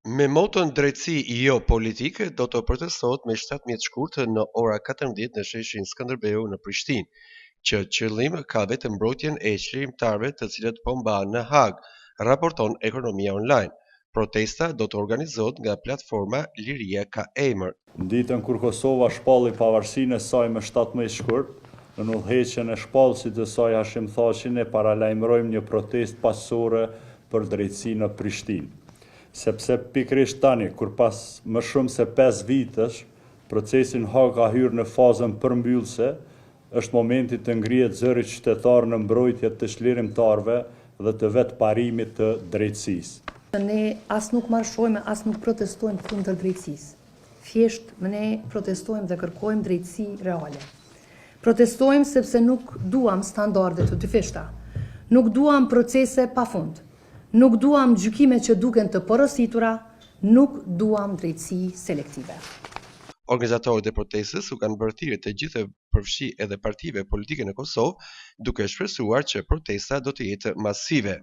Me moton drejtësi jo politike do të protestohet me 17 shkurt në ora 14 në sheshin Skënderbeu në Prishtinë, që qëllim ka vetëm mbrojtjen e çlirimtarëve të cilët po mbahen në Hag, raporton Ekonomia Online. Protesta do të organizohet nga platforma Liria ka emër. Ditën kur Kosova shpalli pavarësinë e saj me 17 shkurt, në udhëheqjen e shpallësit të saj Hashim Thaqin e paralajmërojmë një protestë pasore për drejtësi në Prishtinë. Sepse pikërisht tani, kur pas më shumë se 5 vitesh, procesin Hag ka hyrë në fazën përmbyllëse, është momenti të ngrihet zëri qytetar në mbrojtje të çlirimtarëve dhe të vetë parimit të drejtësisë. Ne as nuk marshojmë, as nuk protestojmë kundër drejtësisë. Thjesht ne protestojmë dhe kërkojmë drejtësi reale. Protestojmë sepse nuk duam standarde të dyfishta, nuk duam procese pafund, nuk duam gjykime që duken të porositura, nuk duam drejtësi selektive. Organizatorët e protestës u kanë bërë thirrje të gjithë përfshi edhe partive politike në Kosovë, duke shpresuar që protesta do të jetë masive.